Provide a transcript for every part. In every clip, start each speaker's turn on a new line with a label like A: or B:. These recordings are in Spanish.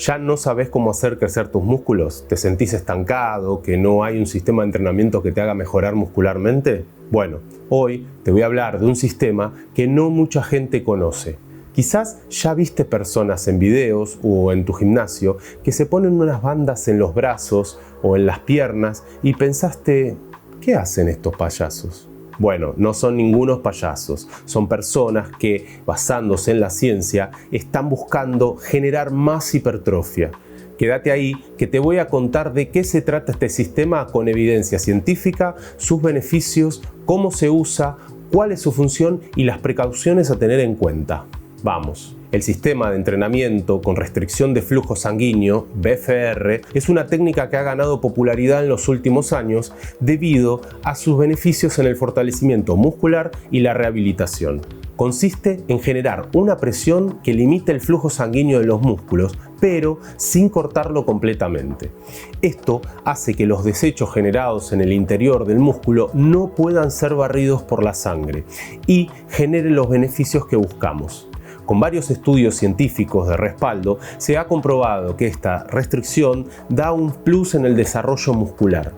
A: ¿Ya no sabes cómo hacer crecer tus músculos? ¿Te sentís estancado? ¿Que no hay un sistema de entrenamiento que te haga mejorar muscularmente? Bueno, hoy te voy a hablar de un sistema que no mucha gente conoce. Quizás ya viste personas en videos o en tu gimnasio que se ponen unas bandas en los brazos o en las piernas y pensaste, ¿qué hacen estos payasos? Bueno, no son ningunos payasos, son personas que, basándose en la ciencia, están buscando generar más hipertrofia. Quédate ahí que te voy a contar de qué se trata este sistema con evidencia científica, sus beneficios, cómo se usa, cuál es su función y las precauciones a tener en cuenta. Vamos. El sistema de entrenamiento con restricción de flujo sanguíneo, BFR, es una técnica que ha ganado popularidad en los últimos años debido a sus beneficios en el fortalecimiento muscular y la rehabilitación. Consiste en generar una presión que limite el flujo sanguíneo de los músculos, pero sin cortarlo completamente. Esto hace que los desechos generados en el interior del músculo no puedan ser barridos por la sangre y genere los beneficios que buscamos. Con varios estudios científicos de respaldo, se ha comprobado que esta restricción da un plus en el desarrollo muscular.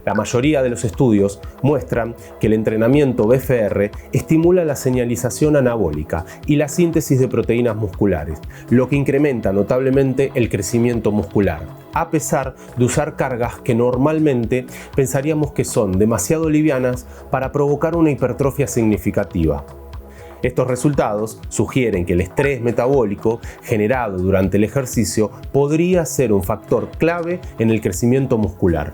A: La mayoría de los estudios muestran que el entrenamiento BFR estimula la señalización anabólica y la síntesis de proteínas musculares, lo que incrementa notablemente el crecimiento muscular, a pesar de usar cargas que normalmente pensaríamos que son demasiado livianas para provocar una hipertrofia significativa. Estos resultados sugieren que el estrés metabólico generado durante el ejercicio podría ser un factor clave en el crecimiento muscular.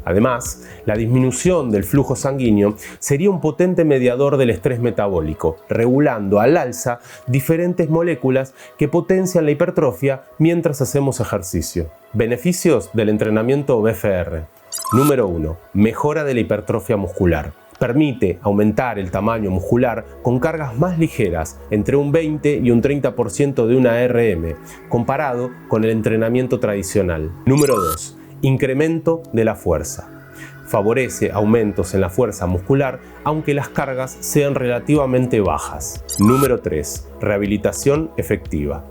A: Además, la disminución del flujo sanguíneo sería un potente mediador del estrés metabólico, regulando al alza diferentes moléculas que potencian la hipertrofia mientras hacemos ejercicio. Beneficios del entrenamiento BFR. Número 1. Mejora de la hipertrofia muscular. Permite aumentar el tamaño muscular con cargas más ligeras, entre un 20 y un 30% de una RM, comparado con el entrenamiento tradicional. Número 2. Incremento de la fuerza. Favorece aumentos en la fuerza muscular, aunque las cargas sean relativamente bajas. Número 3. Rehabilitación efectiva.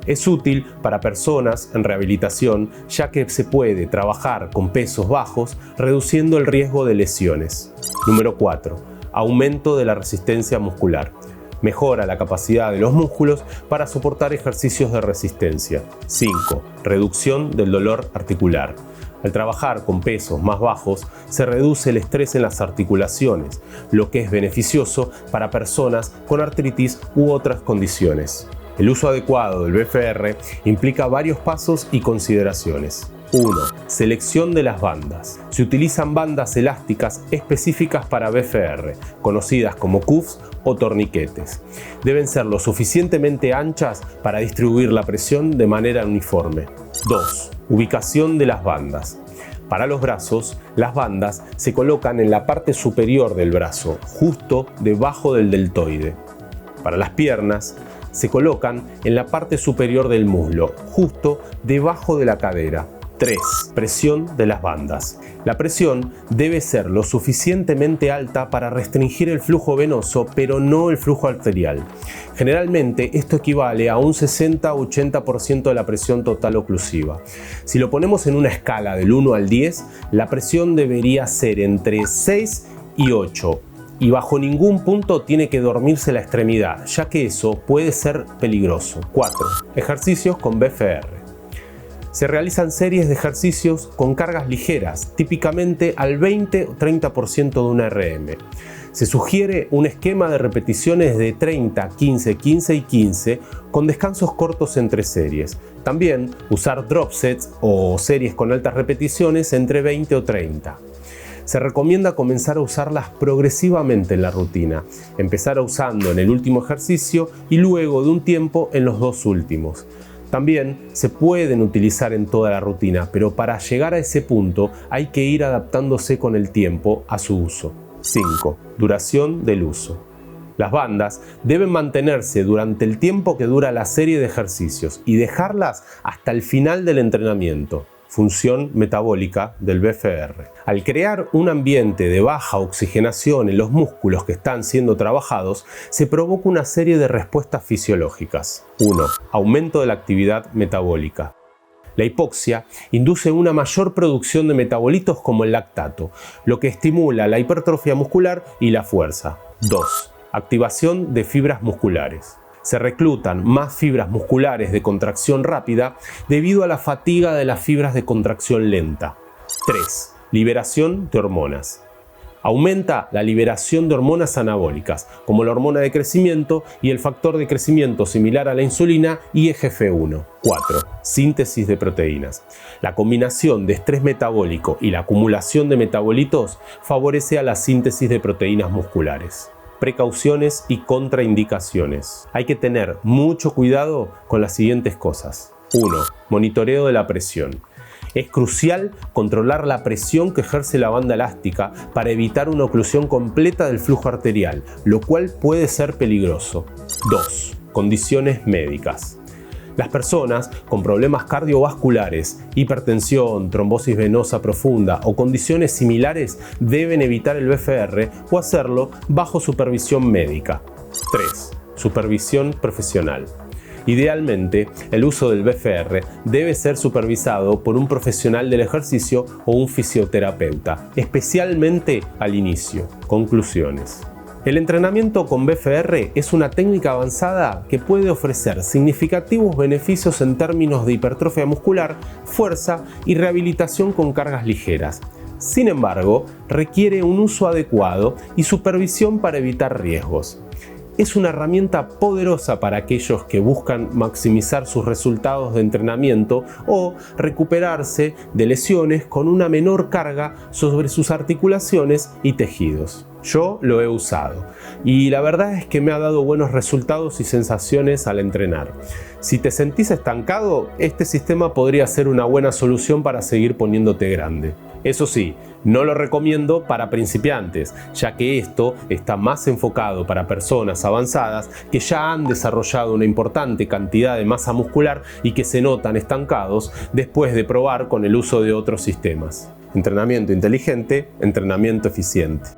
A: Es útil para personas en rehabilitación, ya que se puede trabajar con pesos bajos, reduciendo el riesgo de lesiones. Número 4. Aumento de la resistencia muscular. Mejora la capacidad de los músculos para soportar ejercicios de resistencia. 5. Reducción del dolor articular. Al trabajar con pesos más bajos, se reduce el estrés en las articulaciones, lo que es beneficioso para personas con artritis u otras condiciones. El uso adecuado del BFR implica varios pasos y consideraciones. 1. Selección de las bandas. Se utilizan bandas elásticas específicas para BFR, conocidas como cuffs o torniquetes. Deben ser lo suficientemente anchas para distribuir la presión de manera uniforme. 2. Ubicación de las bandas. Para los brazos, las bandas se colocan en la parte superior del brazo, justo debajo del deltoide. Para las piernas, se colocan en la parte superior del muslo, justo debajo de la cadera. 3. Presión de las bandas. La presión debe ser lo suficientemente alta para restringir el flujo venoso, pero no el flujo arterial. Generalmente esto equivale a un 60-80% de la presión total oclusiva. Si lo ponemos en una escala del 1 al 10, la presión debería ser entre 6 y 8. Y bajo ningún punto tiene que dormirse la extremidad, ya que eso puede ser peligroso. 4. Ejercicios con BFR. Se realizan series de ejercicios con cargas ligeras, típicamente al 20 o 30% de una RM. Se sugiere un esquema de repeticiones de 30, 15, 15 y 15 con descansos cortos entre series. También usar drop sets o series con altas repeticiones entre 20 o 30. Se recomienda comenzar a usarlas progresivamente en la rutina, empezar usando en el último ejercicio y luego de un tiempo en los dos últimos. También se pueden utilizar en toda la rutina, pero para llegar a ese punto hay que ir adaptándose con el tiempo a su uso. 5. Duración del uso. Las bandas deben mantenerse durante el tiempo que dura la serie de ejercicios y dejarlas hasta el final del entrenamiento. Función metabólica del BFR. Al crear un ambiente de baja oxigenación en los músculos que están siendo trabajados, se provoca una serie de respuestas fisiológicas. 1. Aumento de la actividad metabólica. La hipoxia induce una mayor producción de metabolitos como el lactato, lo que estimula la hipertrofia muscular y la fuerza. 2. Activación de fibras musculares. Se reclutan más fibras musculares de contracción rápida debido a la fatiga de las fibras de contracción lenta. 3. Liberación de hormonas. Aumenta la liberación de hormonas anabólicas, como la hormona de crecimiento y el factor de crecimiento similar a la insulina IGF-1. 4. Síntesis de proteínas. La combinación de estrés metabólico y la acumulación de metabolitos favorece a la síntesis de proteínas musculares. Precauciones y contraindicaciones. Hay que tener mucho cuidado con las siguientes cosas. 1. Monitoreo de la presión. Es crucial controlar la presión que ejerce la banda elástica para evitar una oclusión completa del flujo arterial, lo cual puede ser peligroso. 2. Condiciones médicas. Las personas con problemas cardiovasculares, hipertensión, trombosis venosa profunda o condiciones similares deben evitar el BFR o hacerlo bajo supervisión médica. 3. Supervisión profesional. Idealmente, el uso del BFR debe ser supervisado por un profesional del ejercicio o un fisioterapeuta, especialmente al inicio. Conclusiones. El entrenamiento con BFR es una técnica avanzada que puede ofrecer significativos beneficios en términos de hipertrofia muscular, fuerza y rehabilitación con cargas ligeras. Sin embargo, requiere un uso adecuado y supervisión para evitar riesgos. Es una herramienta poderosa para aquellos que buscan maximizar sus resultados de entrenamiento o recuperarse de lesiones con una menor carga sobre sus articulaciones y tejidos. Yo lo he usado y la verdad es que me ha dado buenos resultados y sensaciones al entrenar. Si te sentís estancado, este sistema podría ser una buena solución para seguir poniéndote grande. Eso sí, no lo recomiendo para principiantes, ya que esto está más enfocado para personas avanzadas que ya han desarrollado una importante cantidad de masa muscular y que se notan estancados después de probar con el uso de otros sistemas. Entrenamiento inteligente, entrenamiento eficiente.